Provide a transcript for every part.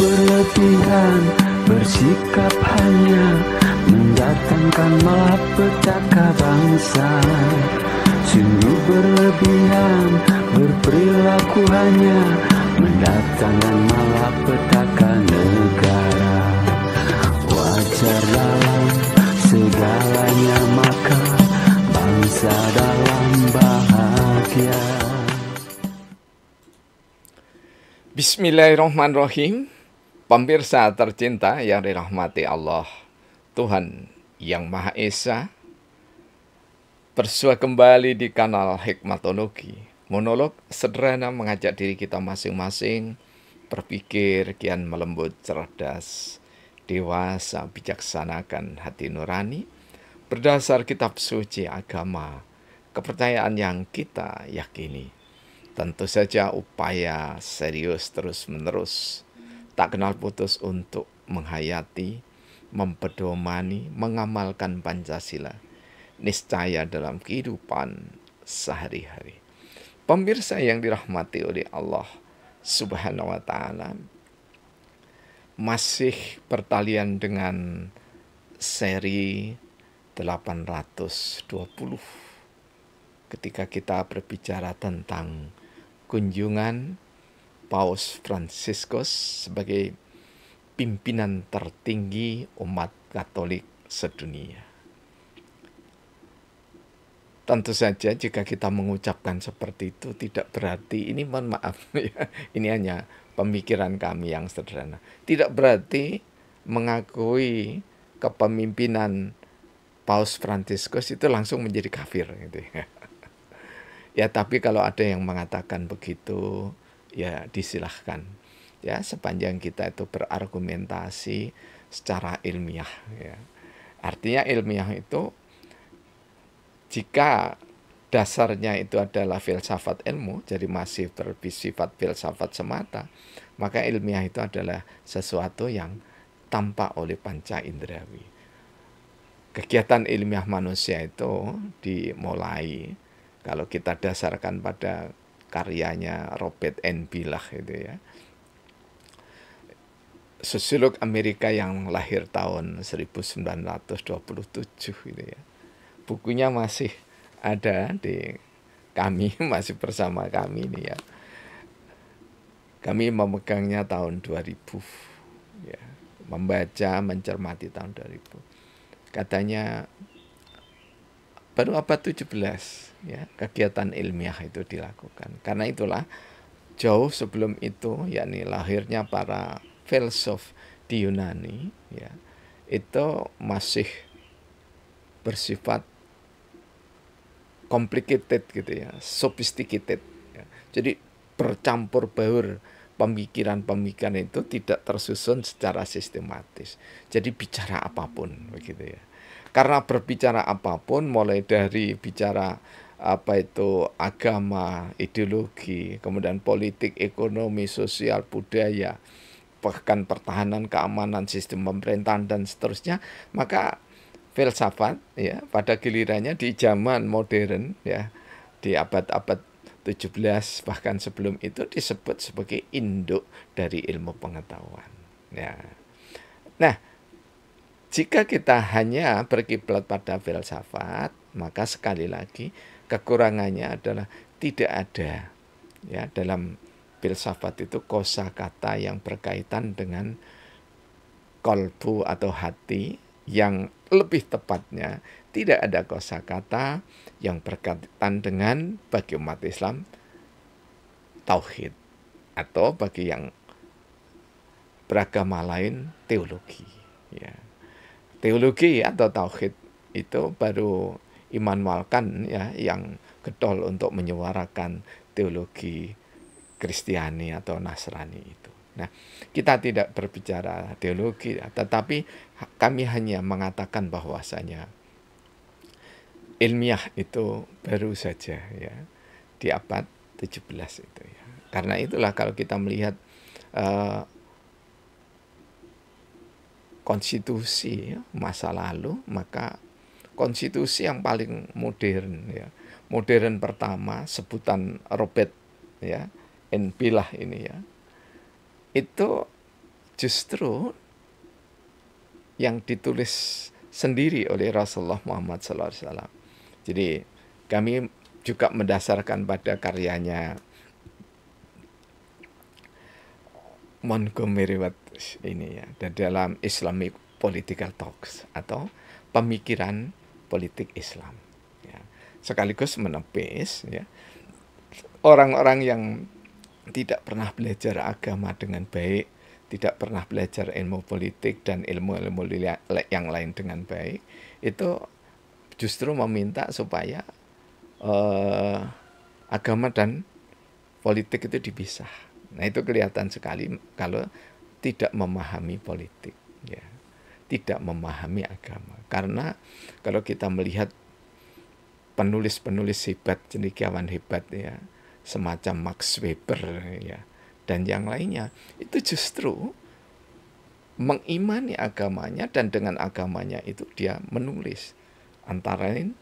berlebihan, bersikap hanya mendatangkan malapetaka bangsa. Sungguh berlebihan, berperilaku hanya mendatangkan malapetaka negara. Wajar dalam segalanya, maka bangsa dalam bahagia. Bismillahirrahmanirrahim. Pemirsa tercinta yang dirahmati Allah, Tuhan yang Maha Esa, bersua kembali di kanal Hikmatologi. Monolog sederhana mengajak diri kita masing-masing berpikir kian melembut, cerdas, dewasa, bijaksanakan hati nurani berdasar kitab suci agama, kepercayaan yang kita yakini. Tentu saja upaya serius terus-menerus, tak kenal putus untuk menghayati, mempedomani, mengamalkan Pancasila, niscaya dalam kehidupan sehari-hari. Pemirsa yang dirahmati oleh Allah Subhanahu wa Ta'ala, masih pertalian dengan seri 820 ketika kita berbicara tentang kunjungan Paus Fransiskus sebagai pimpinan tertinggi umat Katolik sedunia. Tentu saja jika kita mengucapkan seperti itu tidak berarti, ini mohon maaf ya, ini hanya pemikiran kami yang sederhana. Tidak berarti mengakui kepemimpinan Paus Fransiskus itu langsung menjadi kafir gitu ya. Ya, tapi kalau ada yang mengatakan begitu, ya disilahkan. Ya, sepanjang kita itu berargumentasi secara ilmiah. Ya. Artinya ilmiah itu, jika dasarnya itu adalah filsafat ilmu, jadi masih bersifat filsafat semata, maka ilmiah itu adalah sesuatu yang tampak oleh panca indrawi. Kegiatan ilmiah manusia itu dimulai, kalau kita dasarkan pada karyanya Robert N. Billah itu ya, sosiolog Amerika yang lahir tahun 1927 itu ya. Bukunya masih ada di kami, masih bersama kami ini ya. Kami memegangnya tahun 2000 ya, membaca, mencermati tahun 2000. Katanya baru abad 17 ya kegiatan ilmiah itu dilakukan. Karena itulah jauh sebelum itu, yakni lahirnya para filsuf di Yunani ya, itu masih bersifat complicated gitu ya, sophisticated ya. Jadi bercampur baur pemikiran-pemikiran itu tidak tersusun secara sistematis. Jadi bicara apapun begitu ya. Karena berbicara apapun, mulai dari bicara apa itu agama, ideologi, kemudian politik, ekonomi, sosial, budaya, bahkan pertahanan, keamanan, sistem pemerintahan dan seterusnya, maka filsafat ya pada gilirannya di zaman modern ya, di abad-abad 17 bahkan sebelum itu disebut sebagai induk dari ilmu pengetahuan ya. Nah, jika kita hanya berkiblat pada filsafat, maka sekali lagi kekurangannya adalah tidak ada ya dalam filsafat itu kosakata yang berkaitan dengan kolbu atau hati, yang lebih tepatnya tidak ada kosakata yang berkaitan dengan bagi umat Islam tauhid, atau bagi yang beragama lain teologi ya. Teologi atau tauhid itu baru Immanuel Kant ya yang getol untuk menyuarakan teologi Kristiani atau Nasrani itu. Nah, kita tidak berbicara teologi, tetapi kami hanya mengatakan bahwasanya ilmiah itu baru saja ya di abad 17 itu ya. Karena itulah kalau kita melihat konstitusi ya, masa lalu, maka konstitusi yang paling modern ya, modern pertama sebutan Robert ya N. Billah ini ya, itu justru yang ditulis sendiri oleh Rasulullah Muhammad SAW. Jadi kami juga mendasarkan pada karyanya Montgomery Watt ini ya, dan dalam Islamic Political Talks atau pemikiran politik Islam. Ya. Sekaligus menepis ya orang-orang yang tidak pernah belajar agama dengan baik, tidak pernah belajar ilmu politik dan ilmu-ilmu yang lain dengan baik, itu justru meminta supaya agama dan politik itu dipisah. Nah, itu kelihatan sekali kalau tidak memahami politik, ya, tidak memahami agama. Karena kalau kita melihat penulis-penulis hebat, cendekiawan hebat ya, semacam Max Weber ya, dan yang lainnya, itu justru mengimani agamanya, dan dengan agamanya itu dia menulis antara lain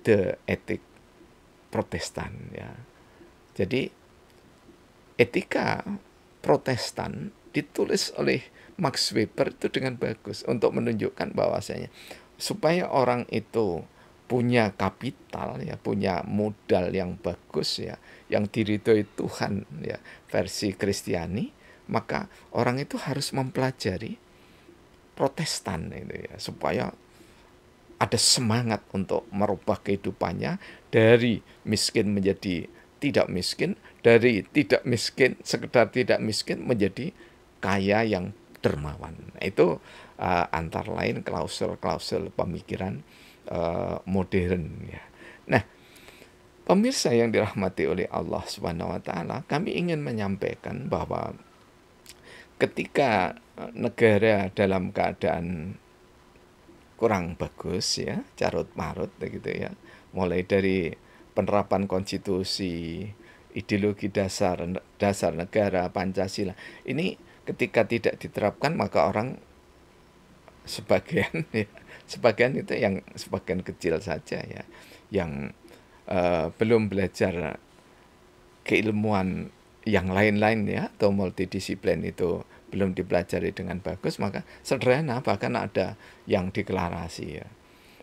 The Ethic Protestan ya. Jadi etika Protestan ditulis oleh Max Weber itu dengan bagus untuk menunjukkan bahwasanya supaya orang itu punya kapital ya, punya modal yang bagus ya, yang diridhoi Tuhan ya, versi Kristiani, maka orang itu harus mempelajari Protestan itu ya, supaya ada semangat untuk merubah kehidupannya dari miskin menjadi tidak miskin, dari tidak miskin, sekedar tidak miskin menjadi kaya yang dermawan. Itu antara lain klausul-klausul pemikiran modern ya. Nah, pemirsa yang dirahmati oleh Allah Subhanahu wa taala, kami ingin menyampaikan bahwa ketika negara dalam keadaan kurang bagus ya, carut marut gitu ya, mulai dari penerapan konstitusi, ideologi dasar negara Pancasila. Ini ketika tidak diterapkan, maka orang sebagian ya, sebagian itu yang sebagian kecil saja ya, yang belum belajar keilmuan yang lain-lain ya, atau multidisiplin itu belum dipelajari dengan bagus, maka sederhana bahkan ada yang deklarasi ya.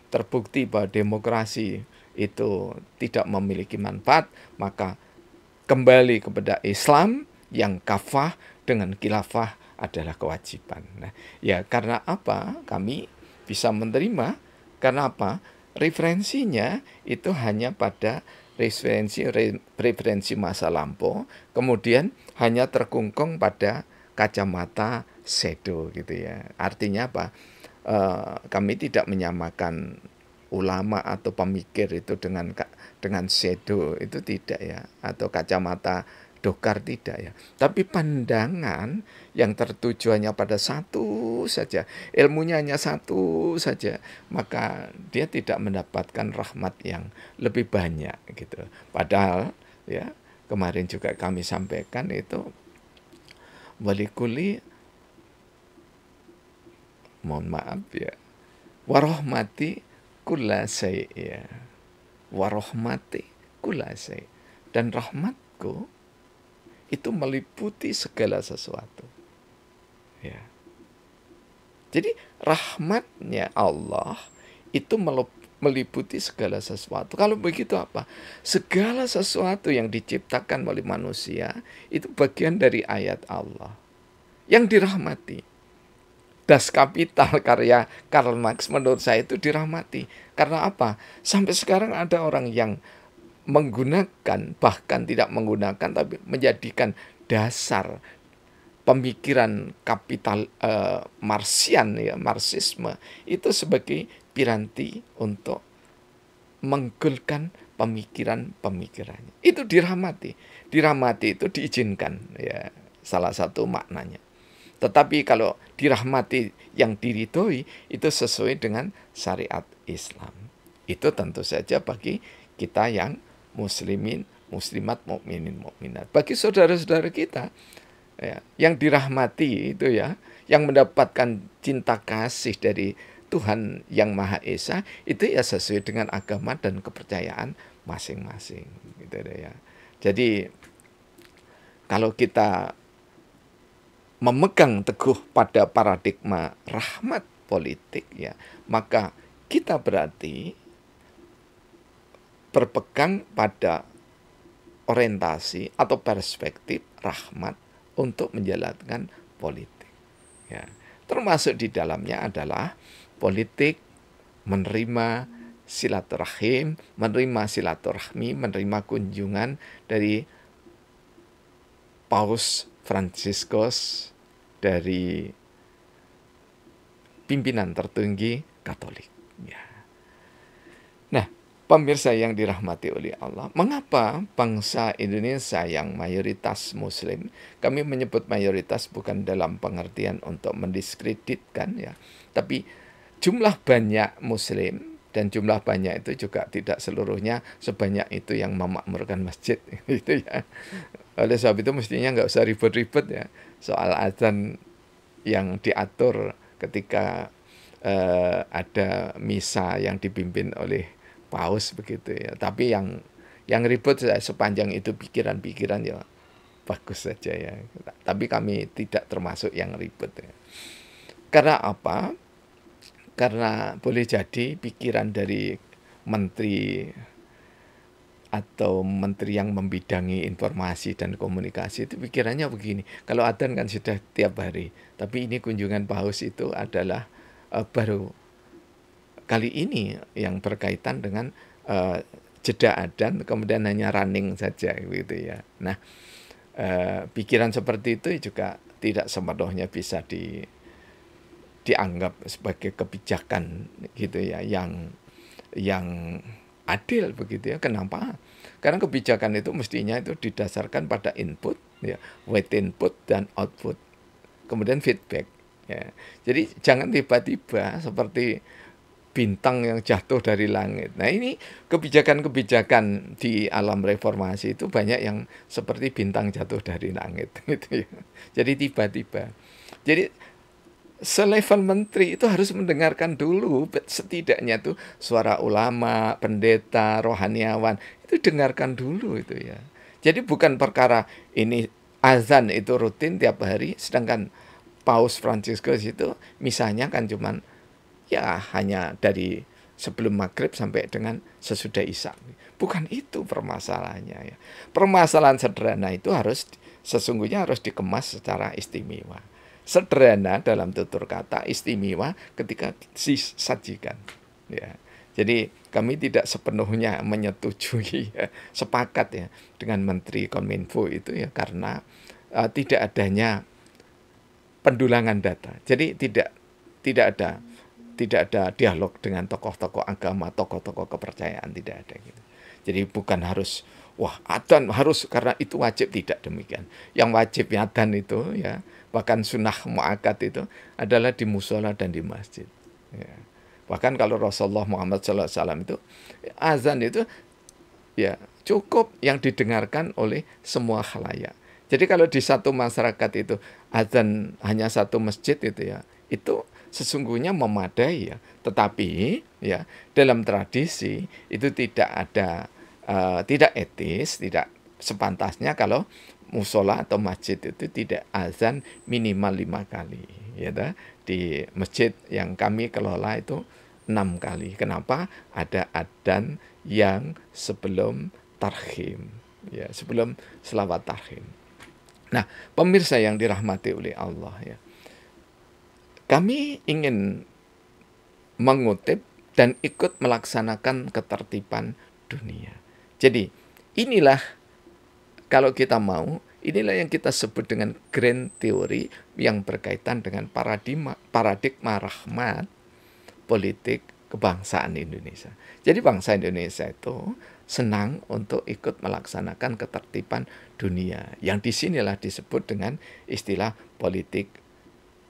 Terbukti bahwa demokrasi itu tidak memiliki manfaat, maka kembali kepada Islam yang kafah dengan khilafah adalah kewajiban. Nah, ya karena apa kami bisa menerima? Karena apa? Referensinya itu hanya pada referensi masa lampau, kemudian hanya terkungkung pada kacamata shadow gitu ya. Artinya apa? Kami tidak menyamakan ulama atau pemikir itu dengan shadow, itu tidak ya, atau kacamata dokar, tidak ya. Tapi pandangan yang tertujuannya pada satu saja, ilmunya hanya satu saja, maka dia tidak mendapatkan rahmat yang lebih banyak gitu. Padahal ya kemarin juga kami sampaikan itu walikuli, mohon maaf ya, warahmati kulasai ya, warahmati kulasai, dan rahmatku itu meliputi segala sesuatu ya. Jadi rahmatnya Allah itu meliputi segala sesuatu. Kalau begitu apa? Segala sesuatu yang diciptakan oleh manusia itu bagian dari ayat Allah yang dirahmati. Das Kapital karya Karl Marx menurut saya itu dirahmati. Karena apa? Sampai sekarang ada orang yang menggunakan, bahkan tidak menggunakan, tapi menjadikan dasar pemikiran kapital Marxian ya, Marxisme itu sebagai piranti untuk menggulkan pemikiran-pemikirannya. Itu dirahmati. Dirahmati itu diizinkan ya, salah satu maknanya. Tetapi kalau dirahmati yang diridhoi itu sesuai dengan syariat Islam. Itu tentu saja bagi kita yang muslimin, muslimat, mukminin, mukminat. Bagi saudara-saudara kita ya, yang dirahmati itu ya, yang mendapatkan cinta kasih dari Tuhan yang Maha Esa, itu ya sesuai dengan agama dan kepercayaan masing-masing gitu ya. Jadi kalau kita memegang teguh pada paradigma rahmat politik, ya, maka kita berarti berpegang pada orientasi atau perspektif rahmat untuk menjalankan politik, ya. Termasuk di dalamnya adalah politik menerima silaturahim, menerima silaturahmi, menerima kunjungan dari Paus Fransiskus, dari pimpinan tertinggi Katolik, ya. Nah, pemirsa yang dirahmati oleh Allah, mengapa bangsa Indonesia yang mayoritas Muslim, kami menyebut mayoritas bukan dalam pengertian untuk mendiskreditkan, ya, tapi jumlah banyak Muslim, dan jumlah banyak itu juga tidak seluruhnya sebanyak itu yang memakmurkan masjid, gitu ya. Oleh sebab itu mestinya nggak usah ribet-ribet, ya, soal azan yang diatur ketika ada misa yang dipimpin oleh paus begitu, ya. Tapi yang ribut sepanjang itu pikiran-pikiran, ya bagus saja, ya. Tapi kami tidak termasuk yang ribet, ya. Karena apa? Karena boleh jadi pikiran dari menteri atau menteri yang membidangi informasi dan komunikasi itu pikirannya begini. Kalau adzan kan sudah tiap hari, tapi ini kunjungan paus itu adalah baru kali ini yang berkaitan dengan jeda adzan, kemudian hanya running saja, gitu ya. Nah, pikiran seperti itu juga tidak sepenuhnya bisa dianggap sebagai kebijakan, gitu ya, yang adil begitu, ya. Kenapa? Karena kebijakan itu mestinya itu didasarkan pada input, ya, wait input dan output, kemudian feedback, ya. Jadi jangan tiba-tiba seperti bintang yang jatuh dari langit. Nah, ini kebijakan-kebijakan di alam reformasi itu banyak yang seperti bintang jatuh dari langit, gitu ya. Jadi tiba-tiba. Jadi selevel menteri itu harus mendengarkan dulu setidaknya tuh suara ulama, pendeta, rohaniawan, itu dengarkan dulu itu, ya. Jadi bukan perkara ini azan itu rutin tiap hari, sedangkan Paus Fransiskus itu misalnya kan cuman ya hanya dari sebelum maghrib sampai dengan sesudah isya. Bukan itu permasalahannya, ya. Permasalahan sederhana itu sesungguhnya harus dikemas secara istimewa. Sederhana dalam tutur kata, istimewa ketika disajikan, ya. Jadi kami tidak sepenuhnya menyetujui, ya, sepakat, ya, dengan Menteri Kominfo itu, ya, karena tidak adanya pendulangan data. Jadi tidak ada dialog dengan tokoh-tokoh agama, tokoh-tokoh kepercayaan, tidak ada, gitu. Jadi bukan harus wah adzan harus karena itu wajib, tidak demikian. Yang wajib adzan itu, ya, bahkan sunnah muakkad itu adalah di musola dan di masjid, ya. Bahkan kalau Rasulullah Muhammad SAW itu azan itu, ya, cukup yang didengarkan oleh semua khalayak. Jadi kalau di satu masyarakat itu azan hanya satu masjid itu, ya, itu sesungguhnya memadai, ya. Tetapi, ya, dalam tradisi itu tidak etis, tidak sepantasnya kalau musola atau masjid itu tidak azan minimal 5 kali, ya. Di masjid yang kami kelola itu 6 kali. Kenapa? Ada adzan yang sebelum tarhim, ya, sebelum selawat tarhim. Nah, pemirsa yang dirahmati oleh Allah, ya, kami ingin mengutip dan ikut melaksanakan ketertiban dunia. Jadi inilah, kalau kita mau, inilah yang kita sebut dengan grand teori yang berkaitan dengan paradigma rahmat politik kebangsaan Indonesia. Jadi bangsa Indonesia itu senang untuk ikut melaksanakan ketertiban dunia, yang disinilah disebut dengan istilah politik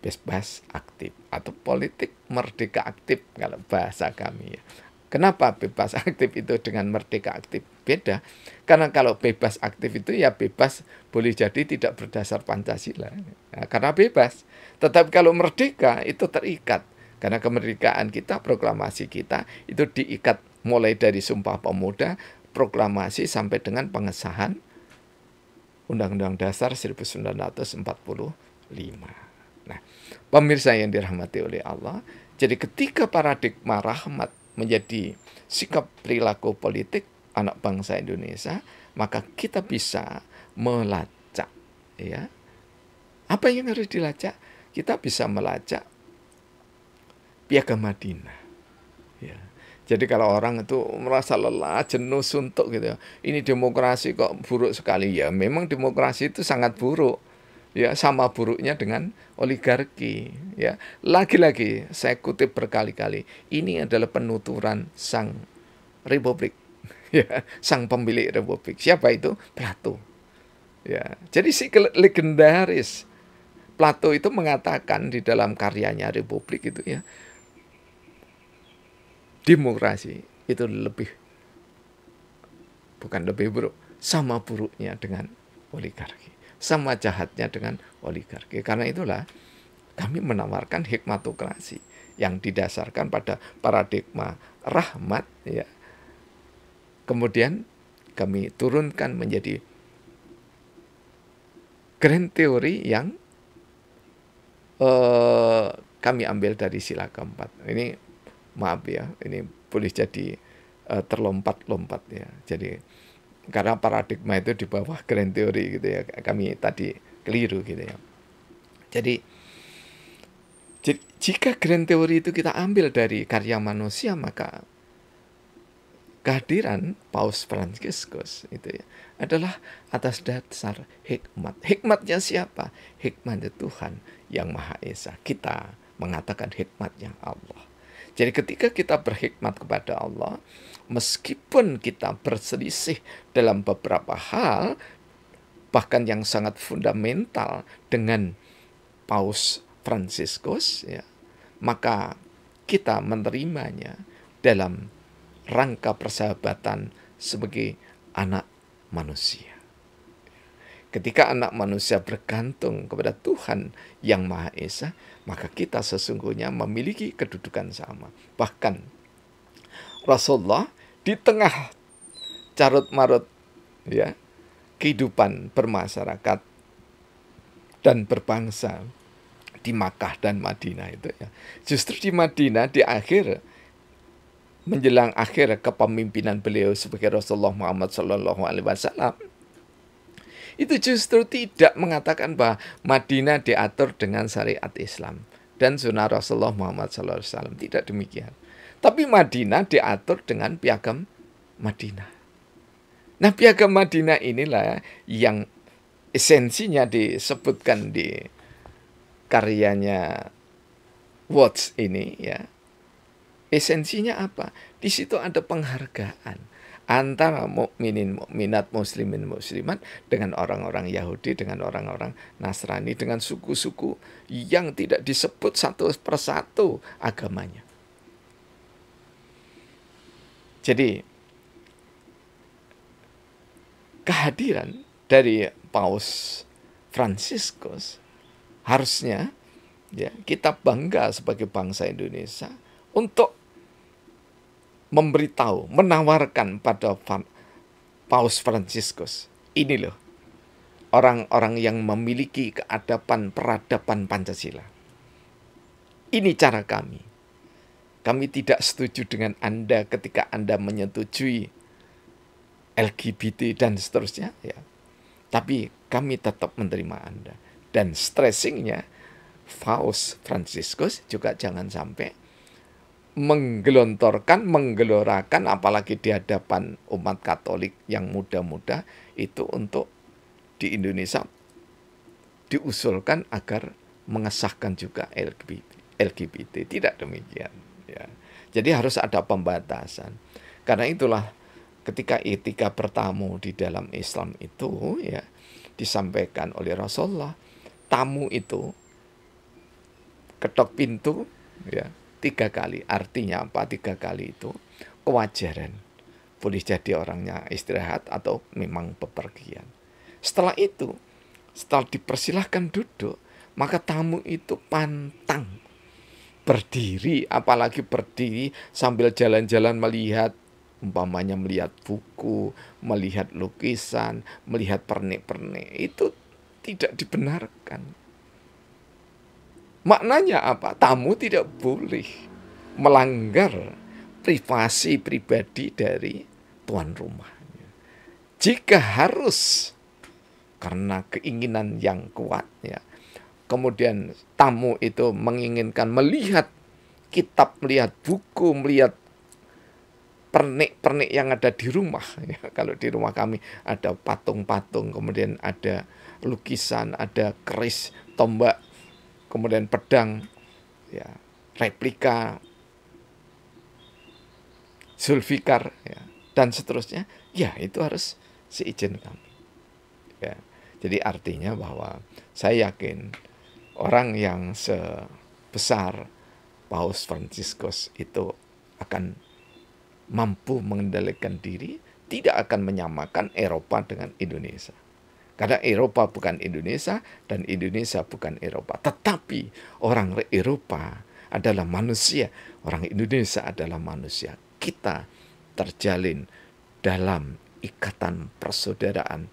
bebas aktif atau politik merdeka aktif kalau bahasa kami, ya. Kenapa bebas aktif itu dengan merdeka aktif beda? Karena kalau bebas aktif itu, ya, bebas boleh jadi tidak berdasar Pancasila, nah, karena bebas. Tetapi kalau merdeka itu terikat, karena kemerdekaan kita, proklamasi kita itu diikat mulai dari Sumpah Pemuda, proklamasi sampai dengan pengesahan Undang-Undang Dasar 1945. Nah, pemirsa yang dirahmati oleh Allah, jadi ketika paradigma rahmat menjadi sikap perilaku politik anak bangsa Indonesia, maka kita bisa melacak, ya. Apa yang harus dilacak? Kita bisa melacak Piagam Madinah. Ya. Jadi kalau orang itu merasa lelah, jenuh, suntuk gitu ya, ini demokrasi kok buruk sekali. Ya memang demokrasi itu sangat buruk. Ya sama buruknya dengan oligarki. Ya lagi-lagi saya kutip berkali-kali, ini adalah penuturan sang republik. Ya, sang pemilik republik. Siapa itu? Plato. Ya, jadi si legendaris Plato itu mengatakan di dalam karyanya Republik itu ya, demokrasi itu bukan lebih buruk, sama buruknya dengan oligarki, sama jahatnya dengan oligarki. Karena itulah kami menawarkan hikmatokrasi yang didasarkan pada paradigma rahmat, ya. Kemudian kami turunkan menjadi grand teori yang kami ambil dari sila keempat. Ini maaf ya, ini boleh jadi terlompat-lompat ya. Jadi karena paradigma itu di bawah grand teori gitu ya. Kami tadi keliru gitu ya. Jadi jika grand teori itu kita ambil dari karya manusia, maka kehadiran Paus Fransiskus itu ya adalah atas dasar hikmat. Hikmatnya siapa? Hikmatnya Tuhan yang Maha Esa. Kita mengatakan hikmatnya Allah. Jadi ketika kita berhikmat kepada Allah, meskipun kita berselisih dalam beberapa hal, bahkan yang sangat fundamental dengan Paus Fransiskus, ya, maka kita menerimanya dalam rangka persahabatan sebagai anak manusia. Ketika anak manusia bergantung kepada Tuhan yang Maha Esa, maka kita sesungguhnya memiliki kedudukan sama. Bahkan Rasulullah di tengah carut-marut ya kehidupan bermasyarakat dan berbangsa di Makkah dan Madinah itu ya. Justru di Madinah di akhir menjelang akhir kepemimpinan beliau sebagai Rasulullah Muhammad SAW, itu justru tidak mengatakan bahwa Madinah diatur dengan syariat Islam dan sunnah Rasulullah Muhammad SAW. Tidak demikian. Tapi Madinah diatur dengan Piagam Madinah. Nah, Piagam Madinah inilah yang esensinya disebutkan di karyanya Watts ini ya. Esensinya apa? Di situ ada penghargaan antara mukminin mukminat, muslimin muslimat dengan orang-orang Yahudi, dengan orang-orang Nasrani, dengan suku-suku yang tidak disebut satu persatu agamanya. Jadi kehadiran dari Paus Fransiskus harusnya ya kita bangga sebagai bangsa Indonesia untuk memberitahu, menawarkan pada Paus Fransiskus, ini loh orang-orang yang memiliki keadaban peradaban Pancasila. Ini cara kami. Kami tidak setuju dengan Anda ketika Anda menyetujui LGBT dan seterusnya ya. Tapi kami tetap menerima Anda. Dan stressingnya Paus Fransiskus juga jangan sampai menggelontorkan, menggelorakan apalagi di hadapan umat Katolik yang muda-muda itu untuk di Indonesia diusulkan agar mengesahkan juga LGBT. Tidak demikian ya. Jadi harus ada pembatasan. Karena itulah ketika etika bertamu di dalam Islam itu ya disampaikan oleh Rasulullah, tamu itu ketok pintu ya 3 kali. Artinya apa? 3 kali itu kewajaran. Boleh jadi orangnya istirahat atau memang bepergian. Setelah itu, setelah dipersilahkan duduk, maka tamu itu pantang berdiri, apalagi berdiri sambil jalan-jalan melihat, umpamanya melihat buku, melihat lukisan, melihat pernik-pernik. Itu tidak dibenarkan. Maknanya apa? Tamu tidak boleh melanggar privasi pribadi dari tuan rumah. Jika harus karena keinginan yang kuat, ya, kemudian tamu itu menginginkan melihat kitab, melihat buku, melihat pernik-pernik yang ada di rumah. Ya, kalau di rumah kami ada patung-patung, kemudian ada lukisan, ada keris, tombak, kemudian pedang, ya, replika, Zulfikar, ya, dan seterusnya. Ya, itu harus seizin kami. Ya, jadi artinya bahwa saya yakin orang yang sebesar Paus Fransiskus itu akan mampu mengendalikan diri, tidak akan menyamakan Eropa dengan Indonesia. Karena Eropa bukan Indonesia dan Indonesia bukan Eropa. Tetapi orang Eropa adalah manusia, orang Indonesia adalah manusia. Kita terjalin dalam ikatan persaudaraan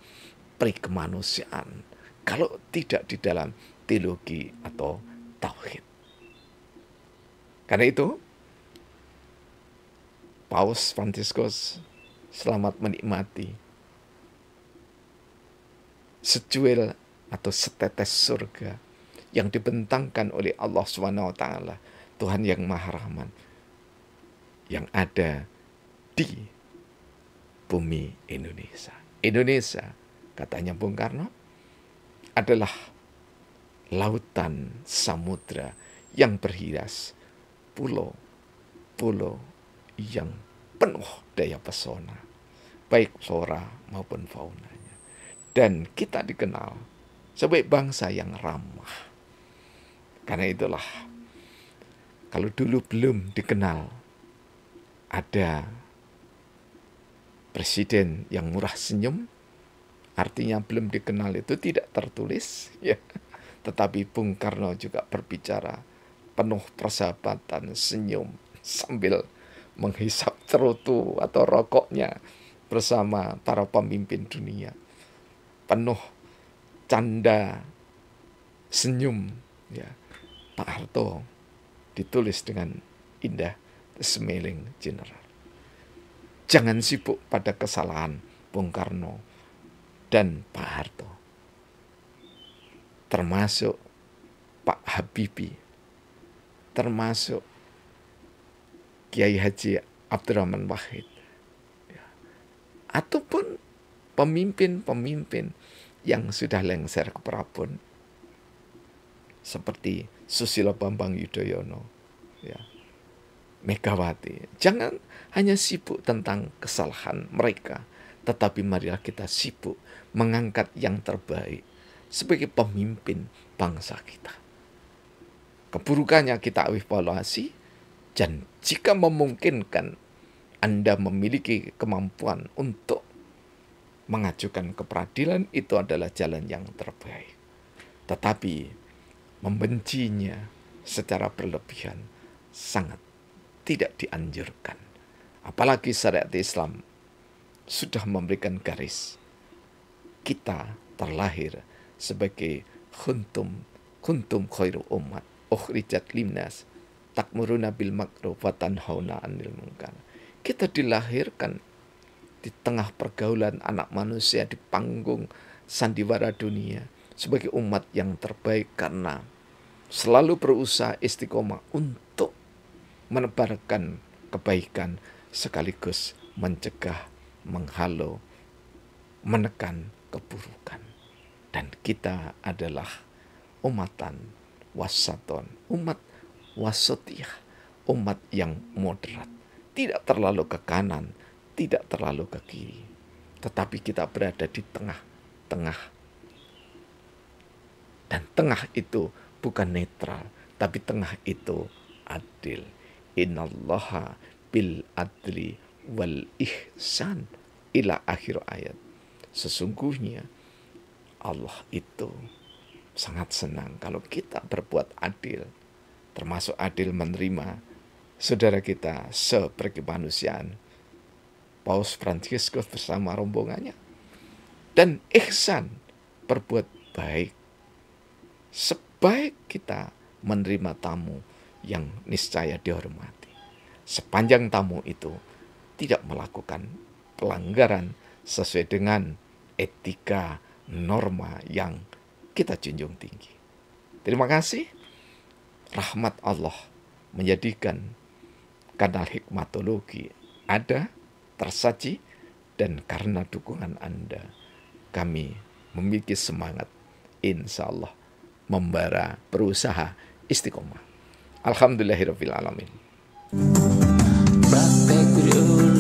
perikemanusiaan. Kalau tidak di dalam teologi atau tauhid. Karena itu, Paus Fransiskus selamat menikmati secuil atau setetes surga yang dibentangkan oleh Allah SWT, Tuhan yang Maha Rahman, yang ada di bumi Indonesia. Indonesia, katanya Bung Karno, adalah lautan samudra yang berhias pulau-pulau yang penuh daya pesona, baik flora maupun faunanya. Dan kita dikenal sebagai bangsa yang ramah. Karena itulah, kalau dulu belum dikenal ada presiden yang murah senyum, artinya belum dikenal itu tidak tertulis, ya. Tetapi Bung Karno juga berbicara penuh persahabatan, senyum sambil menghisap cerutu atau rokoknya bersama para pemimpin dunia. Penuh canda, senyum, ya. Pak Harto ditulis dengan indah, The Smiling General. Jangan sibuk pada kesalahan Bung Karno dan Pak Harto, termasuk Pak Habibie, termasuk Kiai Haji Abdurrahman Wahid, ya, ataupun pemimpin-pemimpin yang sudah lengser ke Prabon, seperti Susilo Bambang Yudhoyono, ya, Megawati. Jangan hanya sibuk tentang kesalahan mereka, tetapi marilah kita sibuk mengangkat yang terbaik sebagai pemimpin bangsa kita. Keburukannya kita evaluasi, dan jika memungkinkan Anda memiliki kemampuan untuk mengajukan ke peradilan, itu adalah jalan yang terbaik. Tetapi membencinya secara berlebihan sangat tidak dianjurkan. Apalagi syariat Islam sudah memberikan garis. Kita terlahir sebagai kuntum khairu ummat ukhrijat linnas takmuruna bil ma'ruf wa tanhauna 'anil munkar. Kita dilahirkan di tengah pergaulan anak manusia, di panggung sandiwara dunia, sebagai umat yang terbaik karena selalu berusaha istiqomah untuk menebarkan kebaikan sekaligus mencegah, menghalau, menekan keburukan. Dan kita adalah umatan wasaton, umat wasatiyah, umat yang moderat, tidak terlalu ke kanan, tidak terlalu ke kiri, tetapi kita berada di tengah-tengah. Dan tengah itu bukan netral, tapi tengah itu adil. Innallaha bil adli wal ihsan ila akhir ayat. Sesungguhnya Allah itu sangat senang kalau kita berbuat adil, termasuk adil menerima saudara kita seperkemanusiaan, Paus Fransiskus bersama rombongannya, dan ihsan, berbuat baik. Sebaik kita menerima tamu yang niscaya dihormati. Sepanjang tamu itu tidak melakukan pelanggaran sesuai dengan etika, norma yang kita junjung tinggi. Terima kasih. Rahmat Allah menjadikan kanal Hikmatologi ada, tersaji, dan karena dukungan Anda, kami memiliki semangat, insya Allah, membara berusaha istiqomah. Alhamdulillahirrahmanirrahim.